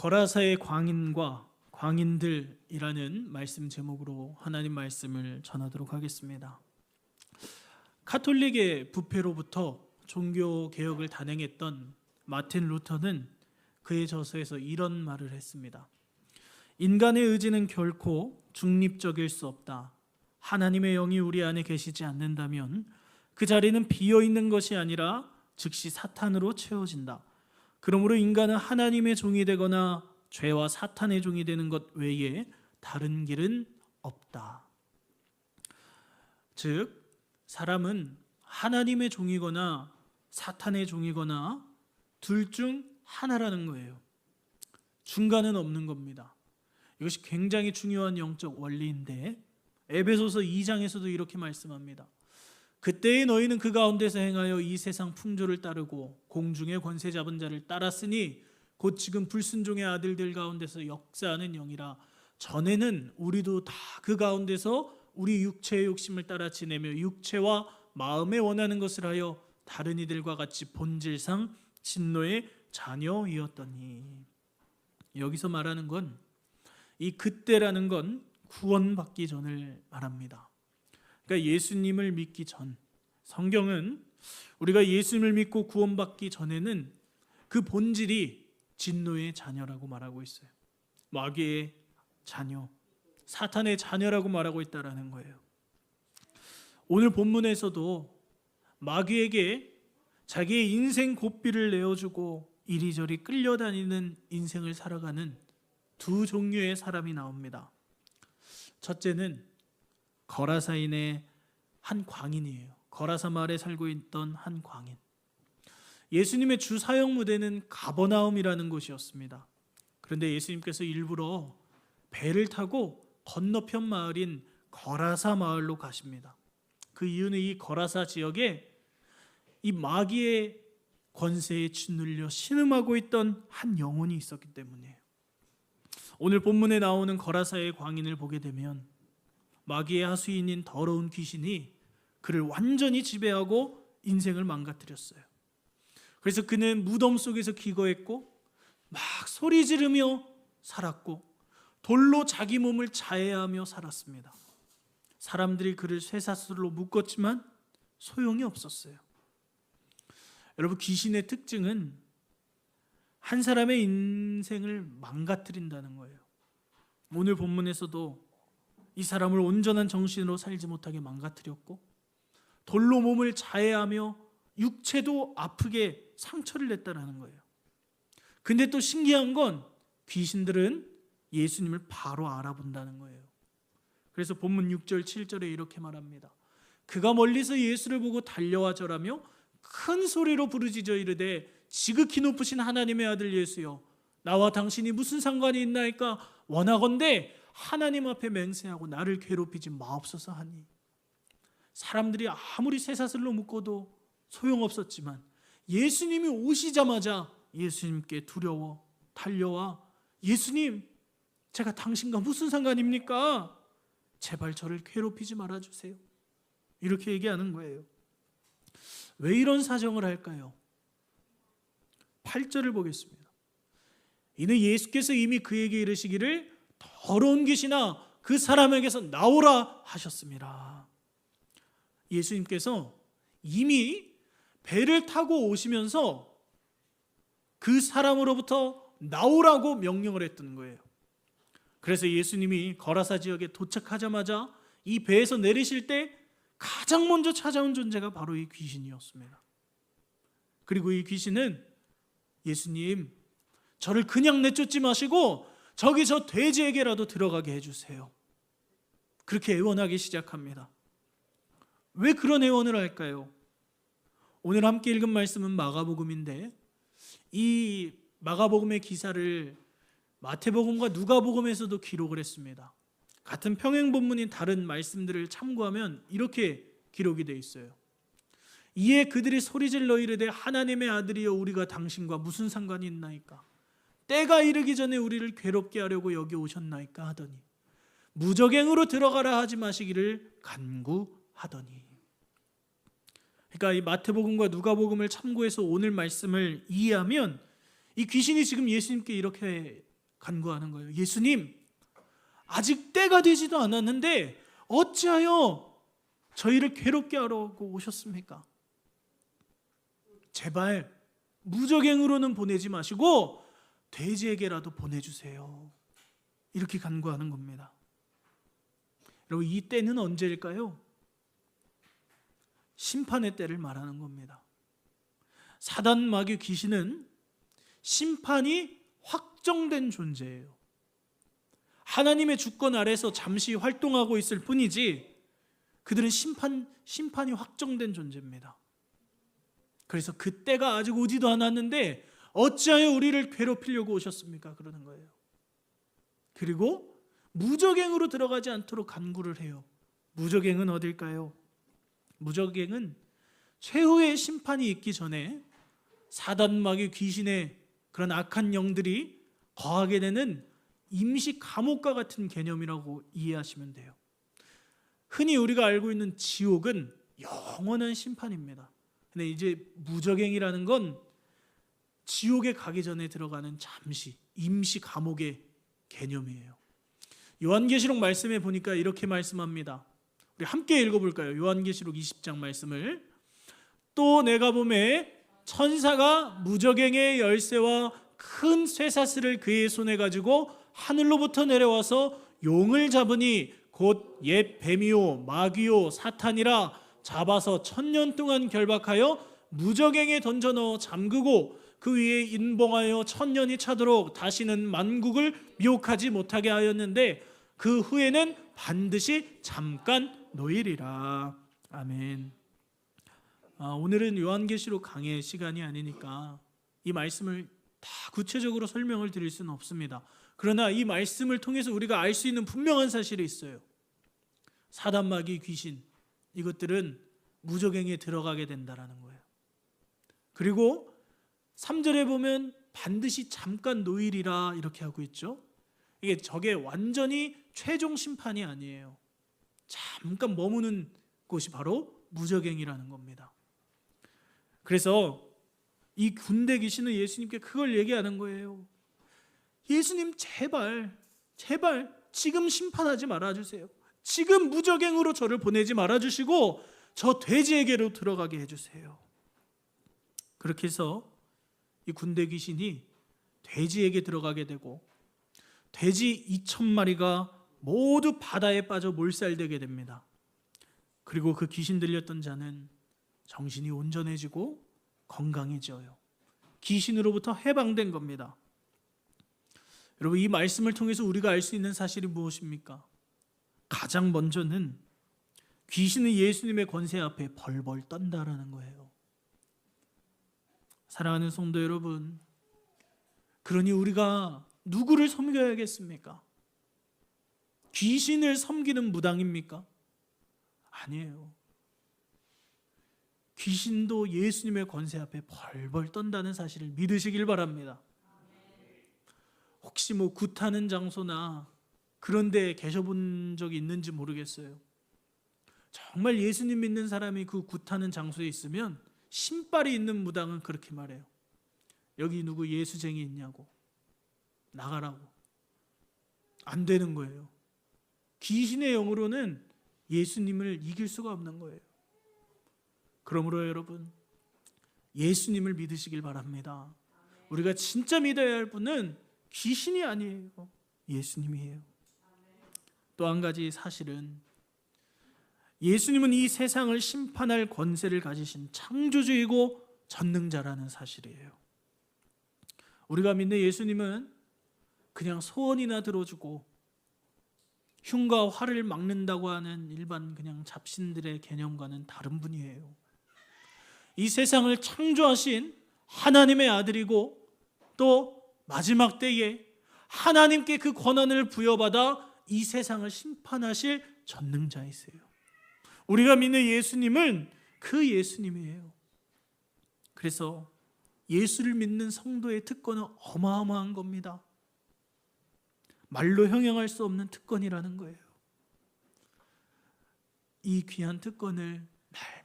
거라사의 광인과 광인들이라는 말씀 제목으로 하나님 말씀을 전하도록 하겠습니다. 카톨릭의 부패로부터 종교 개혁을 단행했던 마틴 루터는 그의 저서에서 이런 말을 했습니다. 인간의 의지는 결코 중립적일 수 없다. 하나님의 영이 우리 안에 계시지 않는다면 그 자리는 비어 있는 것이 아니라 즉시 사탄으로 채워진다. 그러므로 인간은 하나님의 종이 되거나 죄와 사탄의 종이 되는 것 외에 다른 길은 없다. 즉, 사람은 하나님의 종이거나 사탄의 종이거나 둘 중 하나라는 거예요. 중간은 없는 겁니다. 이것이 굉장히 중요한 영적 원리인데 에베소서 2장에서도 이렇게 말씀합니다. 그때에 너희는 그 가운데서 행하여 이 세상 풍조를 따르고 공중의 권세 잡은 자를 따랐으니 곧 지금 불순종의 아들들 가운데서 역사하는 영이라. 전에는 우리도 다 그 가운데서 우리 육체의 욕심을 따라 지내며 육체와 마음에 원하는 것을 하여 다른 이들과 같이 본질상 진노의 자녀이었더니. 여기서 말하는 건 이 그때라는 건 구원받기 전을 말합니다. 그러니까 예수님을 믿기 전, 성경은 우리가 예수님을 믿고 구원받기 전에는 그 본질이 진노의 자녀라고 말하고 있어요. 마귀의 자녀, 사탄의 자녀라고 말하고 있다라는 거예요. 오늘 본문에서도 마귀에게 자기의 인생 고삐를 내어주고 이리저리 끌려다니는 인생을 살아가는 두 종류의 사람이 나옵니다. 첫째는 거라사인의 한 광인이에요. 거라사 마을에 살고 있던 한 광인. 예수님의 주 사역 무대는 가버나움이라는 곳이었습니다. 그런데 예수님께서 일부러 배를 타고 건너편 마을인 거라사 마을로 가십니다. 그 이유는 이 거라사 지역에 이 마귀의 권세에 짓눌려 신음하고 있던 한 영혼이 있었기 때문이에요. 오늘 본문에 나오는 거라사의 광인을 보게 되면 마귀의 하수인인 더러운 귀신이 그를 완전히 지배하고 인생을 망가뜨렸어요. 그래서 그는 무덤 속에서 기거했고 막 소리 지르며 살았고 돌로 자기 몸을 자해하며 살았습니다. 사람들이 그를 쇠사슬로 묶었지만 소용이 없었어요. 여러분, 귀신의 특징은 한 사람의 인생을 망가뜨린다는 거예요. 오늘 본문에서도 이 사람을 온전한 정신으로 살지 못하게 망가뜨렸고 돌로 몸을 자해하며 육체도 아프게 상처를 냈다는 거예요. 근데 또 신기한 건 귀신들은 예수님을 바로 알아본다는 거예요. 그래서 본문 6절 7절에 이렇게 말합니다. 그가 멀리서 예수를 보고 달려와 절하며 큰 소리로 부르짖어 이르되 지극히 높으신 하나님의 아들 예수여, 나와 당신이 무슨 상관이 있나이까? 원하건대 하나님 앞에 맹세하고 나를 괴롭히지 마옵소서 하니. 사람들이 아무리 쇠사슬로 묶어도 소용없었지만 예수님이 오시자마자 예수님께 두려워 달려와 예수님, 제가 당신과 무슨 상관입니까? 제발 저를 괴롭히지 말아주세요. 이렇게 얘기하는 거예요. 왜 이런 사정을 할까요? 8절을 보겠습니다. 이는 예수께서 이미 그에게 이르시기를 더러운 귀신아 그 사람에게서 나오라 하셨습니다. 예수님께서 이미 배를 타고 오시면서 그 사람으로부터 나오라고 명령을 했던 거예요. 그래서 예수님이 거라사 지역에 도착하자마자 이 배에서 내리실 때 가장 먼저 찾아온 존재가 바로 이 귀신이었습니다. 그리고 이 귀신은 예수님, 저를 그냥 내쫓지 마시고 저기 저 돼지에게라도 들어가게 해주세요. 그렇게 애원하기 시작합니다. 왜 그런 애원을 할까요? 오늘 함께 읽은 말씀은 마가복음인데 이 마가복음의 기사를 마태복음과 누가복음에서도 기록을 했습니다. 같은 평행본문인 다른 말씀들을 참고하면 이렇게 기록이 되어 있어요. 이에 그들이 소리질러 이르되 하나님의 아들이여 우리가 당신과 무슨 상관이 있나이까? 때가 이르기 전에 우리를 괴롭게 하려고 여기 오셨나이까 하더니 무적행으로 들어가라 하지 마시기를 간구하더니. 그러니까 이 마태복음과 누가복음을 참고해서 오늘 말씀을 이해하면 이 귀신이 지금 예수님께 이렇게 간구하는 거예요. 예수님, 아직 때가 되지도 않았는데 어찌하여 저희를 괴롭게 하려고 오셨습니까? 제발 무적행으로는 보내지 마시고 돼지에게라도 보내주세요. 이렇게 간구하는 겁니다. 여러분, 이 때는 언제일까요? 심판의 때를 말하는 겁니다. 사단, 마귀, 귀신은 심판이 확정된 존재예요. 하나님의 주권 아래서 잠시 활동하고 있을 뿐이지 그들은 심판이 확정된 존재입니다. 그래서 그 때가 아직 오지도 않았는데 어찌하여 우리를 괴롭히려고 오셨습니까? 그러는 거예요. 그리고 무적행으로 들어가지 않도록 간구를 해요. 무적행은 어딜까요? 무적행은 최후의 심판이 있기 전에 사단, 마귀, 귀신의 그런 악한 영들이 거하게 되는 임시 감옥과 같은 개념이라고 이해하시면 돼요. 흔히 우리가 알고 있는 지옥은 영원한 심판입니다. 근데 이제 무적행이라는 건 지옥에 가기 전에 들어가는 잠시 임시 감옥의 개념이에요. 요한계시록 말씀에 보니까 이렇게 말씀합니다. 우리 함께 읽어볼까요? 요한계시록 20장 말씀을. 또 내가 보매 천사가 무적행의 열쇠와 큰 쇠사슬을 그의 손에 가지고 하늘로부터 내려와서 용을 잡으니 곧 옛 뱀이요 마귀요 사탄이라 잡아서 1000년 동안 결박하여 무적행에 던져 넣어 잠그고 그 위에 인봉하여 1000년이 차도록 다시는 만국을 미혹하지 못하게 하였는데 그 후에는 반드시 잠깐 놓이리라. 아멘. 오늘은 요한계시록 강의 시간이 아니니까 이 말씀을 다 구체적으로 설명을 드릴 수는 없습니다. 그러나 이 말씀을 통해서 우리가 알 수 있는 분명한 사실이 있어요. 사단, 마귀, 귀신, 이것들은 무적행에 들어가게 된다라는 거예요. 그리고 3절에 보면 반드시 잠깐 놓이리라 이렇게 하고 있죠. 저게 완전히 최종 심판이 아니에요. 잠깐 머무는 곳이 바로 무적행이라는 겁니다. 그래서 이 군대 귀신은 예수님께 그걸 얘기하는 거예요. 예수님, 제발 지금 심판하지 말아주세요. 지금 무적행으로 저를 보내지 말아주시고 저 돼지에게로 들어가게 해주세요. 그렇게 해서 이 군대 귀신이 돼지에게 들어가게 되고 돼지 2000마리가 모두 바다에 빠져 몰살되게 됩니다. 그리고 그 귀신 들렸던 자는 정신이 온전해지고 건강해져요. 귀신으로부터 해방된 겁니다. 여러분, 이 말씀을 통해서 우리가 알 수 있는 사실이 무엇입니까? 가장 먼저는 귀신은 예수님의 권세 앞에 벌벌 떤다라는 거예요. 사랑하는 성도 여러분, 그러니 우리가 누구를 섬겨야겠습니까? 귀신을 섬기는 무당입니까? 아니에요. 귀신도 예수님의 권세 앞에 벌벌 떤다는 사실을 믿으시길 바랍니다. 혹시 굿하는 장소나 그런 데 계셔본 적이 있는지 모르겠어요. 정말 예수님 믿는 사람이 그 굿하는 장소에 있으면 신발이 있는 무당은 그렇게 말해요. 여기 누구 예수쟁이 있냐고, 나가라고. 안 되는 거예요. 귀신의 영으로는 예수님을 이길 수가 없는 거예요. 그러므로 여러분, 예수님을 믿으시길 바랍니다. 우리가 진짜 믿어야 할 분은 귀신이 아니에요. 예수님이에요. 또 한 가지 사실은 예수님은 이 세상을 심판할 권세를 가지신 창조주이고 전능자라는 사실이에요. 우리가 믿는 예수님은 그냥 소원이나 들어주고 흉과 화를 막는다고 하는 일반 그냥 잡신들의 개념과는 다른 분이에요. 이 세상을 창조하신 하나님의 아들이고 또 마지막 때에 하나님께 그 권한을 부여받아 이 세상을 심판하실 전능자이세요. 우리가 믿는 예수님은 그 예수님이에요. 그래서 예수를 믿는 성도의 특권은 어마어마한 겁니다. 말로 형용할 수 없는 특권이라는 거예요. 이 귀한 특권을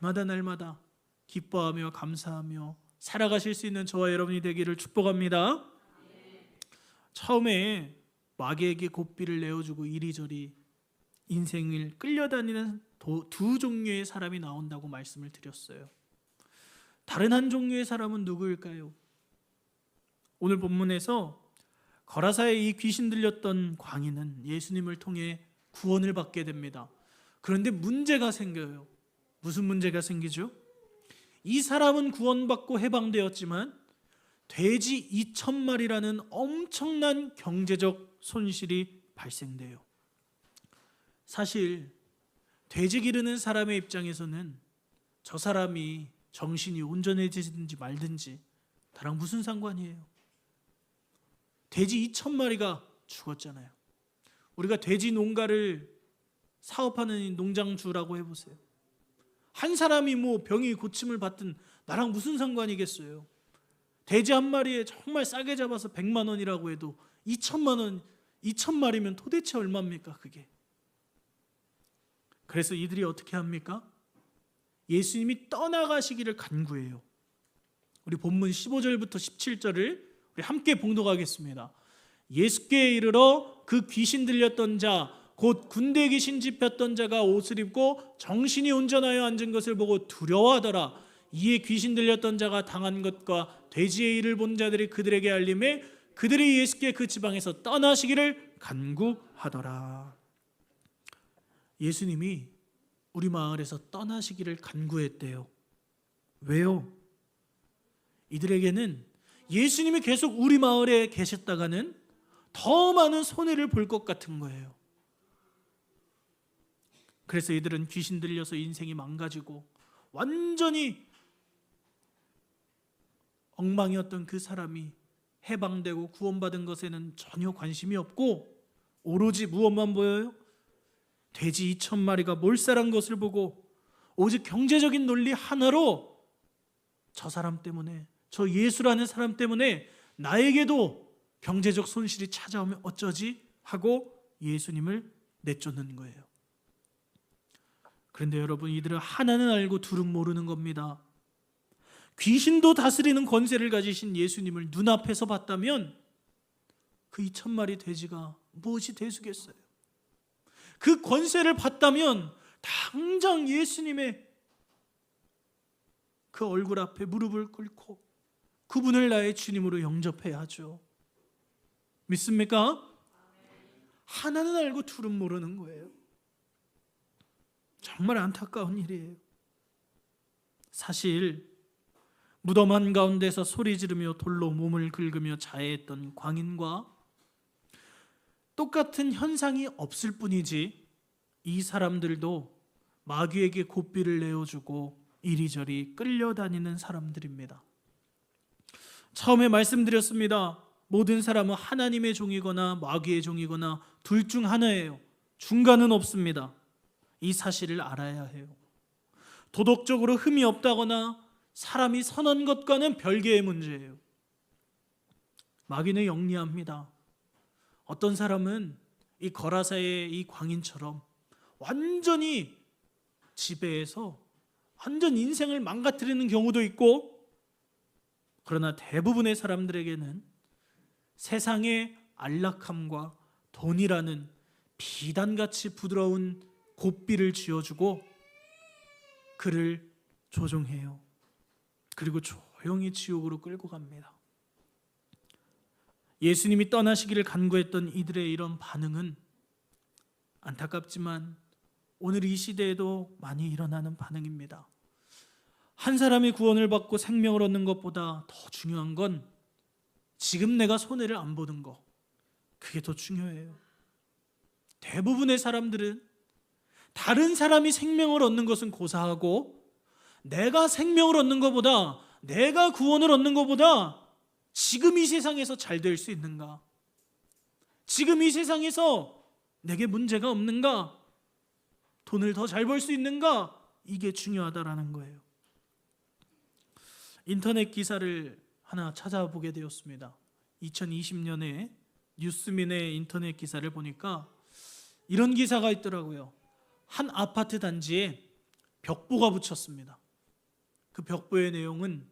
날마다 기뻐하며 감사하며 살아가실 수 있는 저와 여러분이 되기를 축복합니다. 처음에 마귀에게 고삐를 내어주고 이리저리 인생을 끌려다니는 두 종류의 사람이 나온다고 말씀을 드렸어요. 다른 한 종류의 사람은 누구일까요? 오늘 본문에서 거라사에 이 귀신 들렸던 광인은 예수님을 통해 구원을 받게 됩니다. 그런데 문제가 생겨요. 무슨 문제가 생기죠? 이 사람은 구원받고 해방되었지만 돼지 2,000마리라는 엄청난 경제적 손실이 발생돼요. 사실 돼지 기르는 사람의 입장에서는 저 사람이 정신이 온전해지든지 말든지 나랑 무슨 상관이에요? 돼지 2,000마리가 죽었잖아요. 우리가 돼지 농가를 사업하는 농장주라고 해보세요. 한 사람이 뭐 병이 고침을 받든 나랑 무슨 상관이겠어요? 돼지 한 마리에 정말 싸게 잡아서 100만 원이라고 해도 2천만 원, 2,000마리면 도대체 얼마입니까 그게? 그래서 이들이 어떻게 합니까? 예수님이 떠나가시기를 간구해요. 우리 본문 15절부터 17절을 우리 함께 봉독하겠습니다. 예수께 이르러 그 귀신 들렸던 자 곧 군대 귀신 집혔던 자가 옷을 입고 정신이 온전하여 앉은 것을 보고 두려워하더라. 이에 귀신 들렸던 자가 당한 것과 돼지의 일을 본 자들이 그들에게 알림해 그들이 예수께 그 지방에서 떠나시기를 간구하더라. 예수님이 우리 마을에서 떠나시기를 간구했대요. 왜요? 이들에게는 예수님이 계속 우리 마을에 계셨다가는 더 많은 손해를 볼 것 같은 거예요. 그래서 이들은 귀신 들려서 인생이 망가지고 완전히 엉망이었던 그 사람이 해방되고 구원받은 것에는 전혀 관심이 없고 오로지 무엇만 보여요? 돼지 2,000마리가 몰살한 것을 보고 오직 경제적인 논리 하나로 저 사람 때문에, 저 예수라는 사람 때문에 나에게도 경제적 손실이 찾아오면 어쩌지? 하고 예수님을 내쫓는 거예요. 그런데 여러분, 이들은 하나는 알고 둘은 모르는 겁니다. 귀신도 다스리는 권세를 가지신 예수님을 눈앞에서 봤다면 그 2,000마리 돼지가 무엇이 되수겠어요? 그 권세를 봤다면 당장 예수님의 그 얼굴 앞에 무릎을 꿇고 그분을 나의 주님으로 영접해야 하죠. 믿습니까? 하나는 알고 둘은 모르는 거예요. 정말 안타까운 일이에요. 사실 무덤 한가운데서 소리 지르며 돌로 몸을 긁으며 자해했던 광인과 똑같은 현상이 없을 뿐이지 이 사람들도 마귀에게 고삐를 내어주고 이리저리 끌려다니는 사람들입니다. 처음에 말씀드렸습니다. 모든 사람은 하나님의 종이거나 마귀의 종이거나 둘 중 하나예요. 중간은 없습니다. 이 사실을 알아야 해요. 도덕적으로 흠이 없다거나 사람이 선한 것과는 별개의 문제예요. 마귀는 영리합니다. 어떤 사람은 이 거라사의 이 광인처럼 완전히 지배해서 완전 인생을 망가뜨리는 경우도 있고, 그러나 대부분의 사람들에게는 세상의 안락함과 돈이라는 비단같이 부드러운 고삐를 쥐어주고 그를 조종해요. 그리고 조용히 지옥으로 끌고 갑니다. 예수님이 떠나시기를 간구했던 이들의 이런 반응은 안타깝지만 오늘 이 시대에도 많이 일어나는 반응입니다. 한 사람이 구원을 받고 생명을 얻는 것보다 더 중요한 건 지금 내가 손해를 안 보는 거, 그게 더 중요해요. 대부분의 사람들은 다른 사람이 생명을 얻는 것은 고사하고 내가 생명을 얻는 것보다, 내가 구원을 얻는 것보다 지금 이 세상에서 잘 될 수 있는가? 지금 이 세상에서 내게 문제가 없는가? 돈을 더 잘 벌 수 있는가? 이게 중요하다라는 거예요. 인터넷 기사를 하나 찾아보게 되었습니다. 2020년에 뉴스민의 인터넷 기사를 보니까 이런 기사가 있더라고요. 한 아파트 단지에 벽보가 붙였습니다. 그 벽보의 내용은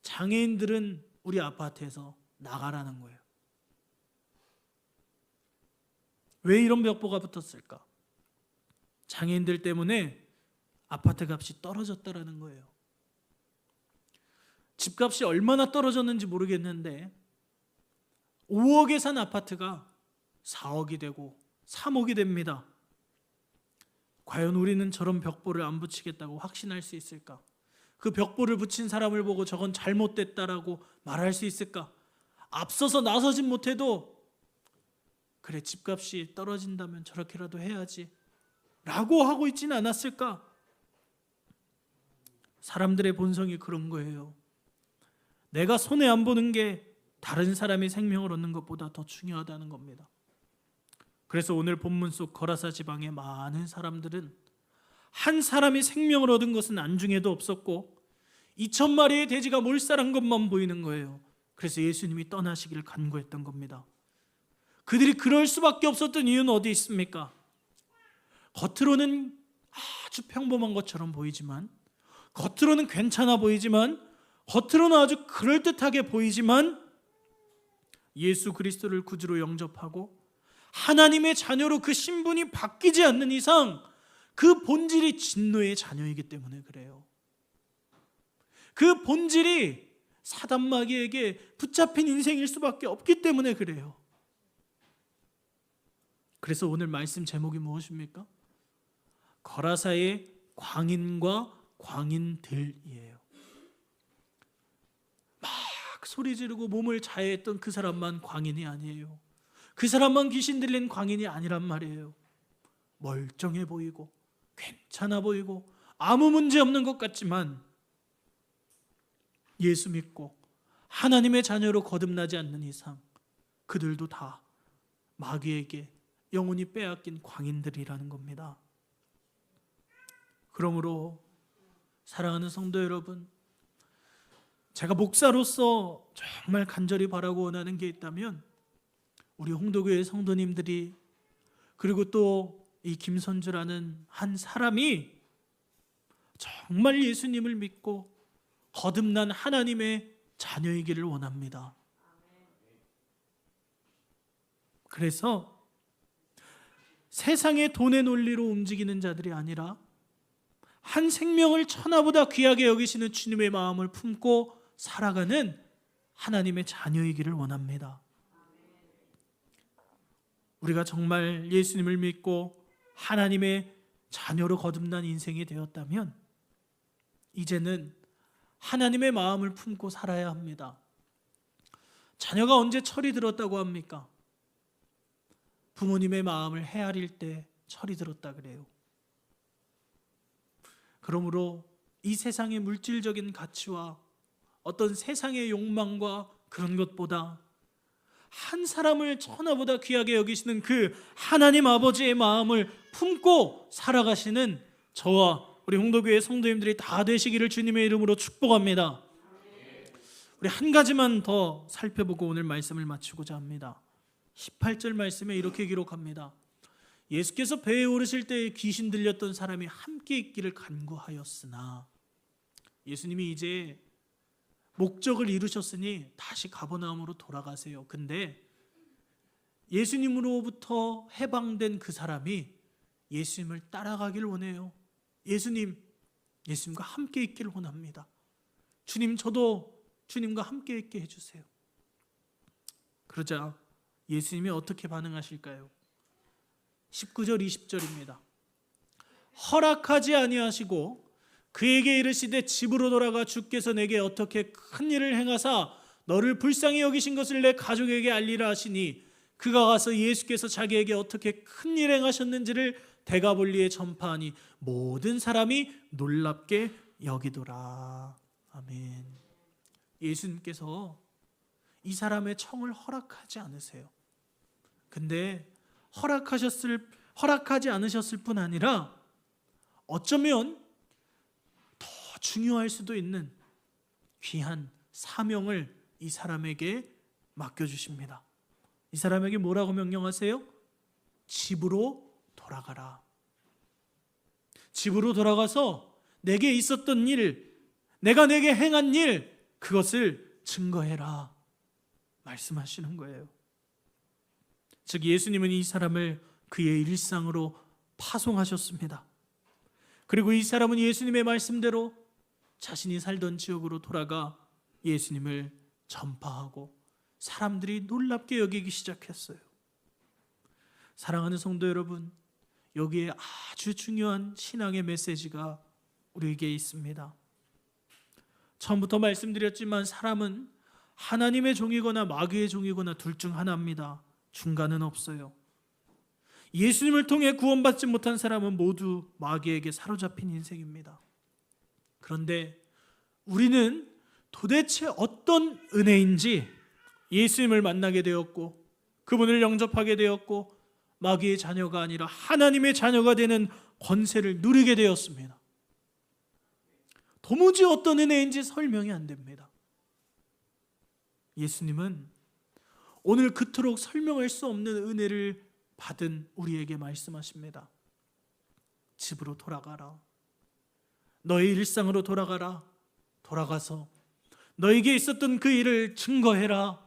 장애인들은 우리 아파트에서 나가라는 거예요. 왜 이런 벽보가 붙었을까? 장애인들 때문에 아파트 값이 떨어졌다라는 거예요. 집값이 얼마나 떨어졌는지 모르겠는데 5억에 산 아파트가 4억이 되고 3억이 됩니다. 과연 우리는 저런 벽보를 안 붙이겠다고 확신할 수 있을까? 그 벽보를 붙인 사람을 보고 저건 잘못됐다라고 말할 수 있을까? 앞서서 나서진 못해도 그래, 집값이 떨어진다면 저렇게라도 해야지 라고 하고 있지는 않았을까? 사람들의 본성이 그런 거예요. 내가 손해 안 보는 게 다른 사람의 생명을 얻는 것보다 더 중요하다는 겁니다. 그래서 오늘 본문 속 거라사 지방의 많은 사람들은 한 사람이 생명을 얻은 것은 안중에도 없었고 2,000마리의 돼지가 몰살한 것만 보이는 거예요. 그래서 예수님이 떠나시기를 간구했던 겁니다. 그들이 그럴 수밖에 없었던 이유는 어디 있습니까? 겉으로는 아주 평범한 것처럼 보이지만, 겉으로는 괜찮아 보이지만, 겉으로는 아주 그럴듯하게 보이지만 예수 그리스도를 구주로 영접하고 하나님의 자녀로 그 신분이 바뀌지 않는 이상 그 본질이 진노의 자녀이기 때문에 그래요. 그 본질이 사단 마귀에게 붙잡힌 인생일 수밖에 없기 때문에 그래요. 그래서 오늘 말씀 제목이 무엇입니까? 거라사의 광인과 광인들이에요. 막 소리 지르고 몸을 자해했던 그 사람만 광인이 아니에요. 그 사람만 귀신 들린 광인이 아니란 말이에요. 멀쩡해 보이고 괜찮아 보이고 아무 문제 없는 것 같지만 예수 믿고 하나님의 자녀로 거듭나지 않는 이상 그들도 다 마귀에게 영혼이 빼앗긴 광인들이라는 겁니다. 그러므로 사랑하는 성도 여러분, 제가 목사로서 정말 간절히 바라고 원하는 게 있다면 우리 홍도교회 성도님들이, 그리고 또 이 김선주라는 한 사람이 정말 예수님을 믿고 거듭난 하나님의 자녀이기를 원합니다. 그래서 세상의 돈의 논리로 움직이는 자들이 아니라 한 생명을 천하보다 귀하게 여기시는 주님의 마음을 품고 살아가는 하나님의 자녀이기를 원합니다. 우리가 정말 예수님을 믿고 하나님의 자녀로 거듭난 인생이 되었다면 이제는 하나님의 마음을 품고 살아야 합니다. 자녀가 언제 철이 들었다고 합니까? 부모님의 마음을 헤아릴 때 철이 들었다 그래요. 그러므로 이 세상의 물질적인 가치와 어떤 세상의 욕망과 그런 것보다 한 사람을 천하보다 귀하게 여기시는 그 하나님 아버지의 마음을 품고 살아가시는 저와 우리 홍도교회 성도님들이 다 되시기를 주님의 이름으로 축복합니다. 우리 한 가지만 더 살펴보고 오늘 말씀을 마치고자 합니다. 18절 말씀에 이렇게 기록합니다. 예수께서 배에 오르실 때 귀신 들렸던 사람이 함께 있기를 간구하였으나, 예수님이 이제 목적을 이루셨으니 다시 가버나움으로 돌아가세요. 근데 예수님으로부터 해방된 그 사람이 예수님을 따라가길 원해요. 예수님과 함께 있기를 원합니다. 주님, 저도 주님과 함께 있게 해주세요. 그러자 예수님이 어떻게 반응하실까요? 19절 20절입니다. 허락하지 아니하시고 그에게 이르시되 집으로 돌아가 주께서 내게 어떻게 큰 일을 행하사 너를 불쌍히 여기신 것을 내 가족에게 알리라 하시니, 그가 가서 예수께서 자기에게 어떻게 큰 일 행하셨는지를 데가볼리에 전파하니 모든 사람이 놀랍게 여기더라. 아멘. 예수님께서 이 사람의 청을 허락하지 않으세요. 근데 허락하지 않으셨을 뿐 아니라 어쩌면 더 중요할 수도 있는 귀한 사명을 이 사람에게 맡겨주십니다. 이 사람에게 뭐라고 명령하세요? 집으로 돌아가라. 집으로 돌아가서 내게 있었던 일, 내가 내게 행한 일, 그것을 증거해라 말씀하시는 거예요. 즉 예수님은 이 사람을 그의 일상으로 파송하셨습니다. 그리고 이 사람은 예수님의 말씀대로 자신이 살던 지역으로 돌아가 예수님을 전파하고 사람들이 놀랍게 여기기 시작했어요. 사랑하는 성도 여러분, 여기에 아주 중요한 신앙의 메시지가 우리에게 있습니다. 처음부터 말씀드렸지만 사람은 하나님의 종이거나 마귀의 종이거나 둘 중 하나입니다. 중간은 없어요. 예수님을 통해 구원받지 못한 사람은 모두 마귀에게 사로잡힌 인생입니다. 그런데 우리는 도대체 어떤 은혜인지 예수님을 만나게 되었고 그분을 영접하게 되었고 마귀의 자녀가 아니라 하나님의 자녀가 되는 권세를 누리게 되었습니다. 도무지 어떤 은혜인지 설명이 안 됩니다. 예수님은 오늘 그토록 설명할 수 없는 은혜를 받은 우리에게 말씀하십니다. 집으로 돌아가라. 너의 일상으로 돌아가라. 돌아가서 너에게 있었던 그 일을 증거해라.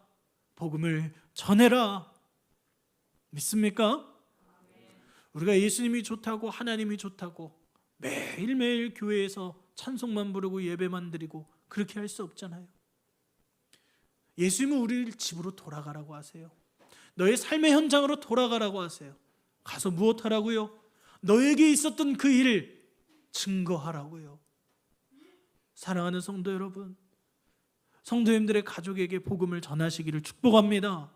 복음을 전해라. 믿습니까? 우리가 예수님이 좋다고 하나님이 좋다고 매일매일 교회에서 찬송만 부르고 예배만 드리고 그렇게 할 수 없잖아요. 예수님은 우리를 집으로 돌아가라고 하세요. 너의 삶의 현장으로 돌아가라고 하세요. 가서 무엇 하라고요? 너에게 있었던 그 일을 증거하라고요. 사랑하는 성도 여러분, 성도님들의 가족에게 복음을 전하시기를 축복합니다.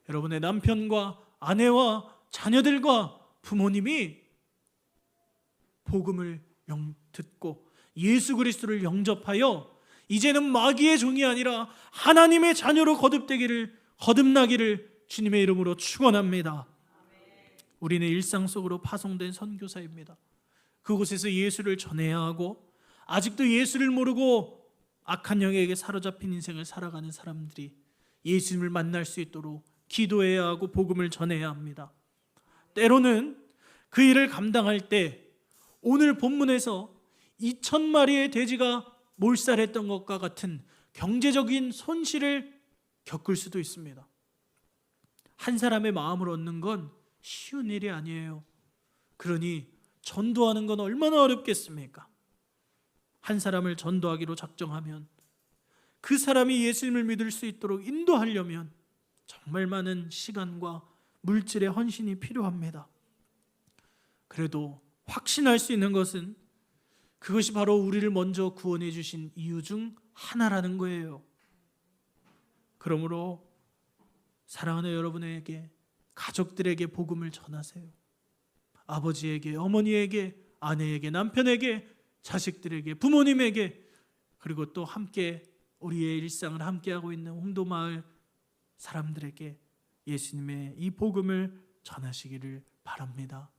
여러분의 남편과 아내와 자녀들과 부모님이 복음을 듣고 예수 그리스도를 영접하여 이제는 마귀의 종이 아니라 하나님의 자녀로 거듭나기를 주님의 이름으로 축원합니다. 우리는 일상 속으로 파송된 선교사입니다. 그곳에서 예수를 전해야 하고 아직도 예수를 모르고 악한 영에게 사로잡힌 인생을 살아가는 사람들이 예수님을 만날 수 있도록 기도해야 하고 복음을 전해야 합니다. 때로는 그 일을 감당할 때 오늘 본문에서 2,000마리의 돼지가 몰살했던 것과 같은 경제적인 손실을 겪을 수도 있습니다. 한 사람의 마음을 얻는 건 쉬운 일이 아니에요. 그러니 전도하는 건 얼마나 어렵겠습니까? 한 사람을 전도하기로 작정하면 그 사람이 예수님을 믿을 수 있도록 인도하려면 정말 많은 시간과 물질의 헌신이 필요합니다. 그래도 확신할 수 있는 것은 그것이 바로 우리를 먼저 구원해 주신 이유 중 하나라는 거예요. 그러므로 사랑하는 여러분에게 가족들에게 복음을 전하세요. 아버지에게, 어머니에게, 아내에게, 남편에게, 자식들에게, 부모님에게, 그리고 또 함께 우리의 일상을 함께하고 있는 홍도마을 사람들에게 예수님의 이 복음을 전하시기를 바랍니다.